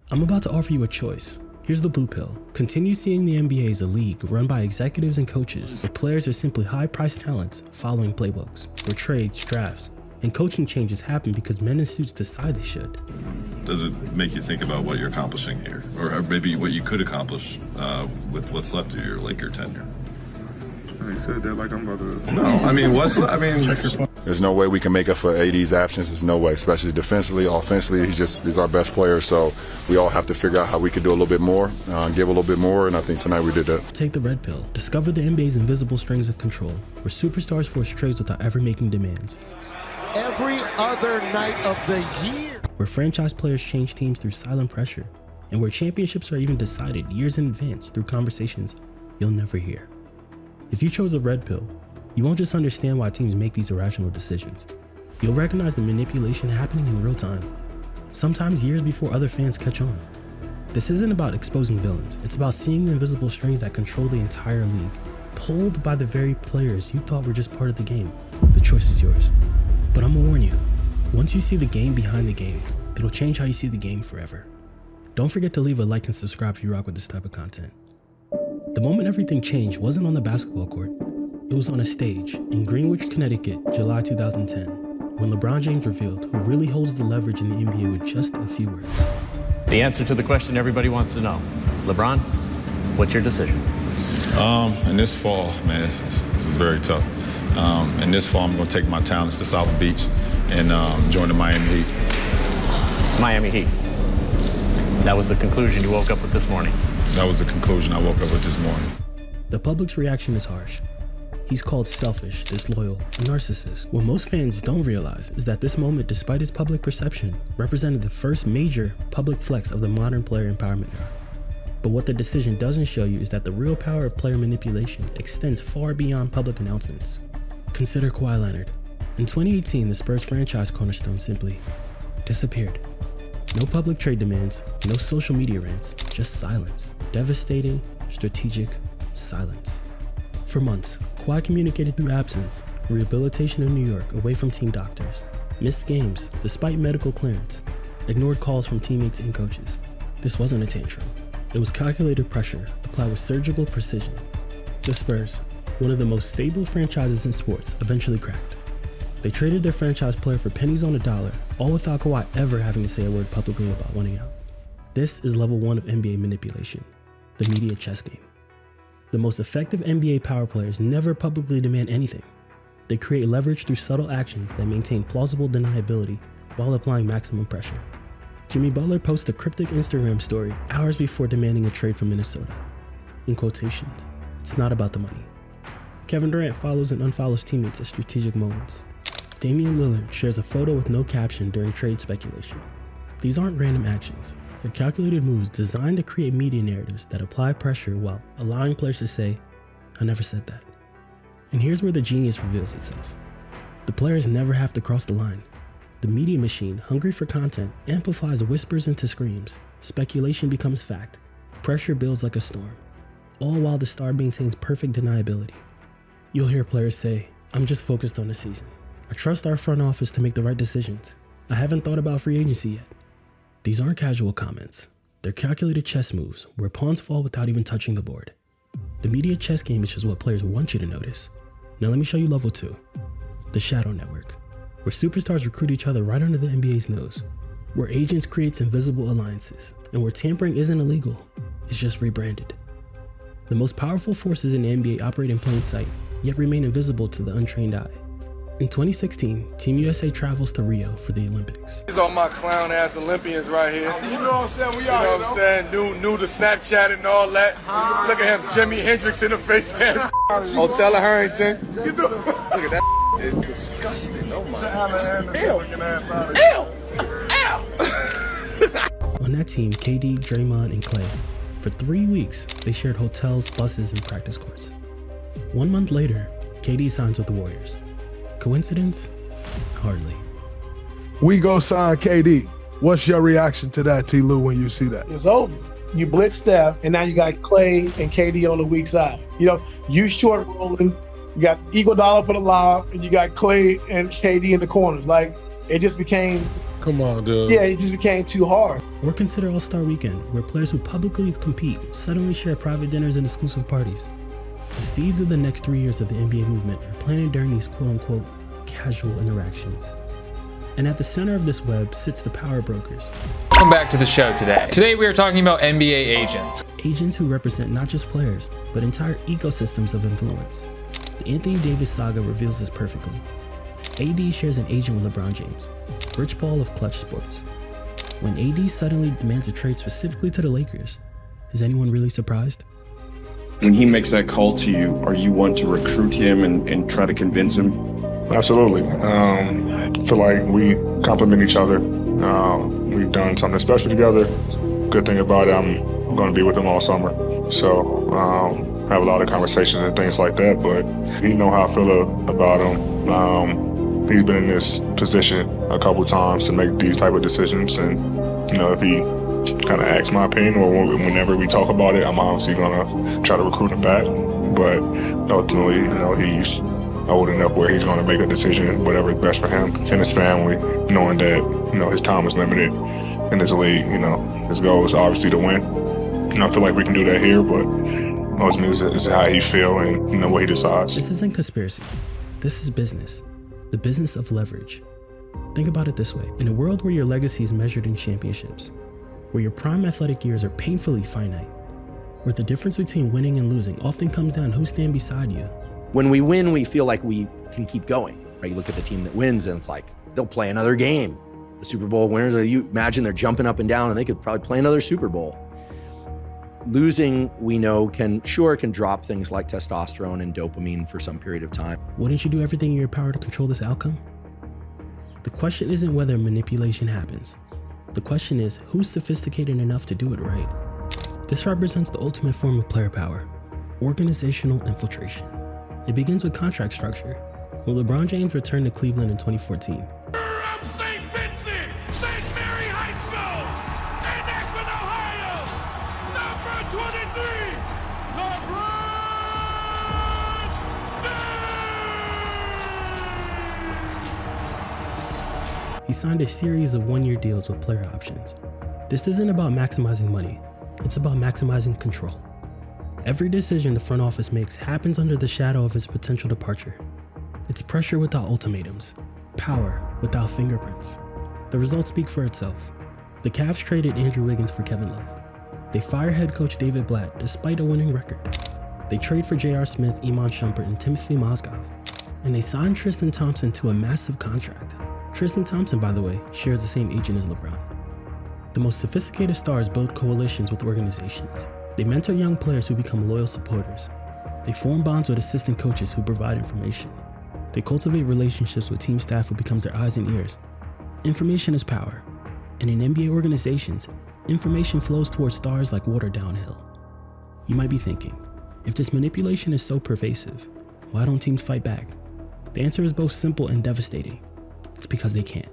I'm about to offer you a choice. Here's the blue pill. Continue seeing the NBA as a league run by executives and coaches, where players are simply high-priced talents following playbooks, where trades, drafts, and coaching changes happen because men in suits decide they should. Does it make you think about what you're accomplishing here? Or maybe what you could accomplish with what's left of your Laker tenure? You said that like I'm about to... No, I mean, check your phone. There's no way we can make up for AD's absence. There's no way, especially defensively, offensively. He's our best player, so we all have to figure out how we can do a little bit more, give a little bit more, and I think tonight we did that. Take the red pill. Discover the NBA's invisible strings of control, where superstars force trades without ever making demands. Every other night of the year. Where franchise players change teams through silent pressure, and where championships are even decided years in advance through conversations you'll never hear. If you chose a red pill, you won't just understand why teams make these irrational decisions. You'll recognize the manipulation happening in real time, sometimes years before other fans catch on. This isn't about exposing villains, it's about seeing the invisible strings that control the entire league, pulled by the very players you thought were just part of the game. The choice is yours. But I'm gonna warn you, once you see the game behind the game, it'll change how you see the game forever. Don't forget to leave a like and subscribe if you rock with this type of content. The moment everything changed wasn't on the basketball court. It was on a stage in Greenwich, Connecticut, July 2010, when LeBron James revealed who really holds the leverage in the NBA with just a few words. The answer to the question everybody wants to know. LeBron, what's your decision? In this fall, man, this is very tough. In this fall, I'm going to take my talents to South Beach and join the Miami Heat. Miami Heat. That was the conclusion you woke up with this morning. That was the conclusion I woke up with this morning. The public's reaction is harsh. He's called selfish, disloyal, a narcissist. What most fans don't realize is that this moment, despite his public perception, represented the first major public flex of the modern player empowerment era. But what the decision doesn't show you is that the real power of player manipulation extends far beyond public announcements. Consider Kawhi Leonard. In 2018, the Spurs franchise cornerstone simply disappeared. No public trade demands, no social media rants, just silence. Devastating, strategic silence. For months, Kawhi communicated through absence, rehabilitation in New York away from team doctors, missed games despite medical clearance, ignored calls from teammates and coaches. This wasn't a tantrum. It was calculated pressure applied with surgical precision. The Spurs, one of the most stable franchises in sports, eventually cracked. They traded their franchise player for pennies on a dollar, all without Kawhi ever having to say a word publicly about wanting out. This is level 1 of NBA manipulation, the media chess game. The most effective NBA power players never publicly demand anything. They create leverage through subtle actions that maintain plausible deniability while applying maximum pressure. Jimmy Butler posts a cryptic Instagram story hours before demanding a trade from Minnesota. In quotations, it's not about the money. Kevin Durant follows and unfollows teammates at strategic moments. Damian Lillard shares a photo with no caption during trade speculation. These aren't random actions. They're calculated moves designed to create media narratives that apply pressure while allowing players to say, "I never said that." And here's where the genius reveals itself. The players never have to cross the line. The media machine, hungry for content, amplifies whispers into screams. Speculation becomes fact. Pressure builds like a storm. All while the star maintains perfect deniability. You'll hear players say, "I'm just focused on the season. I trust our front office to make the right decisions. I haven't thought about free agency yet." These aren't casual comments. They're calculated chess moves where pawns fall without even touching the board. The media chess game is just what players want you to notice. Now let me show you level 2, the shadow network, where superstars recruit each other right under the NBA's nose, where agents create invisible alliances, and where tampering isn't illegal, it's just rebranded. The most powerful forces in the NBA operate in plain sight, yet remain invisible to the untrained eye. In 2016, Team USA travels to Rio for the Olympics. These are my clown ass Olympians right here. You know what I'm saying? We are, you know what I'm saying? New to Snapchat and all that. Look at him, Jimi Hendrix in the face ass. Hotel of Harrington. You know? Look at that. It's disgusting. Oh my God. Ew. On that team, KD, Draymond, and Clay. For 3 weeks, they shared hotels, buses, and practice courts. 1 month later, KD signs with the Warriors. Coincidence? Hardly. We go sign KD. What's your reaction to that, T. Lou, when you see that? It's over. You blitz Steph, and now you got Clay and KD on the weak side. You know, you short rolling, you got Iguodala for the lob, and you got Clay and KD in the corners. Like, it just became Come on, dude. Yeah, it just became too hard. Or consider All-Star Weekend, where players who publicly compete suddenly share private dinners and exclusive parties. The seeds of the next 3 years of the NBA movement are planted during these quote-unquote casual interactions. And at the center of this web sits the power brokers. Welcome back to the show today. Today we are talking about NBA agents. Agents who represent not just players, but entire ecosystems of influence. The Anthony Davis saga reveals this perfectly. AD shares an agent with LeBron James, Rich Paul of Clutch Sports. When AD suddenly demands a trade specifically to the Lakers, is anyone really surprised? When he makes that call to you, are you want to recruit him and try to convince him? Absolutely. I feel like we complement each other. We've done something special together. Good thing about it, I'm going to be with him all summer. So have a lot of conversations and things like that, but he know how I feel about him. He's been in this position a couple times to make these type of decisions, and if he kind of asks my opinion or whenever we talk about it, I'm obviously gonna try to recruit him back. But ultimately, he's old enough where he's gonna make a decision, whatever is best for him and his family, knowing that his time is limited in this league. His goal is obviously to win. I feel like we can do that here, but ultimately it's how he feel and what he decides. This isn't conspiracy. This is business. The business of leverage. Think about it this way. In a world where your legacy is measured in championships, where your prime athletic years are painfully finite, where the difference between winning and losing often comes down to who stand beside you. When we win, we feel like we can keep going, right? You look at the team that wins and it's like, they'll play another game. The Super Bowl winners, you imagine they're jumping up and down and they could probably play another Super Bowl. Losing, we know, can drop things like testosterone and dopamine for some period of time. Wouldn't you do everything in your power to control this outcome? The question isn't whether manipulation happens. The question is, who's sophisticated enough to do it right? This represents the ultimate form of player power, organizational infiltration. It begins with contract structure. When LeBron James returned to Cleveland in 2014, St. Vincent, St. Mary High School, in Akron, Ohio, number 23, LeBron James. he signed a series of one-year deals with player options. This isn't about maximizing money, it's about maximizing control. Every decision the front office makes happens under the shadow of his potential departure. It's pressure without ultimatums, power without fingerprints. The results speak for itself. The Cavs traded Andrew Wiggins for Kevin Love. They fire head coach David Blatt despite a winning record. They trade for J.R. Smith, Iman Shumpert, and Timothy Mozgov. And they signed Tristan Thompson to a massive contract. Tristan Thompson, by the way, shares the same agent as LeBron. The most sophisticated stars build coalitions with organizations. They mentor young players who become loyal supporters. They form bonds with assistant coaches who provide information. They cultivate relationships with team staff who becomes their eyes and ears. Information is power. And in NBA organizations, information flows towards stars like water downhill. You might be thinking, if this manipulation is so pervasive, why don't teams fight back? The answer is both simple and devastating. It's because they can't.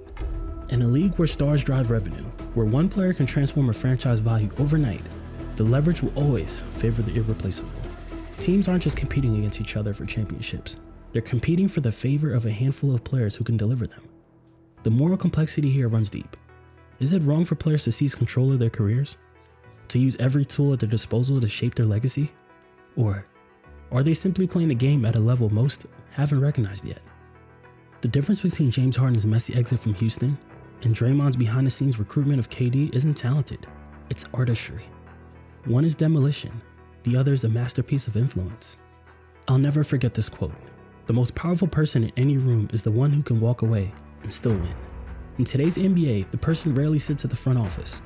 In a league where stars drive revenue, where one player can transform a franchise value overnight, the leverage will always favor the irreplaceable. Teams aren't just competing against each other for championships. They're competing for the favor of a handful of players who can deliver them. The moral complexity here runs deep. Is it wrong for players to seize control of their careers? To use every tool at their disposal to shape their legacy? Or are they simply playing the game at a level most haven't recognized yet? The difference between James Harden's messy exit from Houston and Draymond's behind-the-scenes recruitment of KD isn't talented, it's artistry. One is demolition, the other is a masterpiece of influence. I'll never forget this quote. The most powerful person in any room is the one who can walk away and still win. In today's NBA, the person rarely sits at the front office.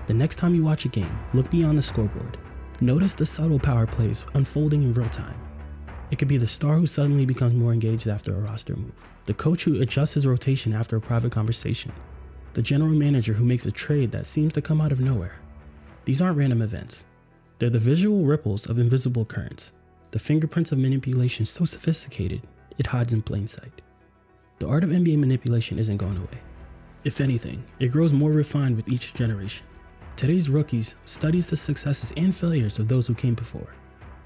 The next time you watch a game, look beyond the scoreboard. Notice the subtle power plays unfolding in real time. It could be the star who suddenly becomes more engaged after a roster move, the coach who adjusts his rotation after a private conversation, the general manager who makes a trade that seems to come out of nowhere. These aren't random events. They're the visual ripples of invisible currents, the fingerprints of manipulation so sophisticated, it hides in plain sight. The art of NBA manipulation isn't going away. If anything, it grows more refined with each generation. Today's rookies studies the successes and failures of those who came before,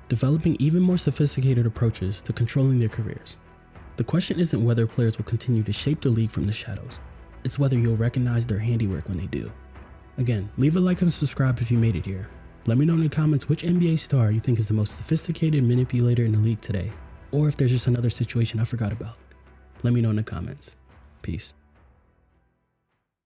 developing even more sophisticated approaches to controlling their careers. The question isn't whether players will continue to shape the league from the shadows. It's whether you'll recognize their handiwork when they do. Again, leave a like and subscribe if you made it here. Let me know in the comments which NBA star you think is the most sophisticated manipulator in the league today, or if there's just another situation I forgot about. Let me know in the comments. Peace.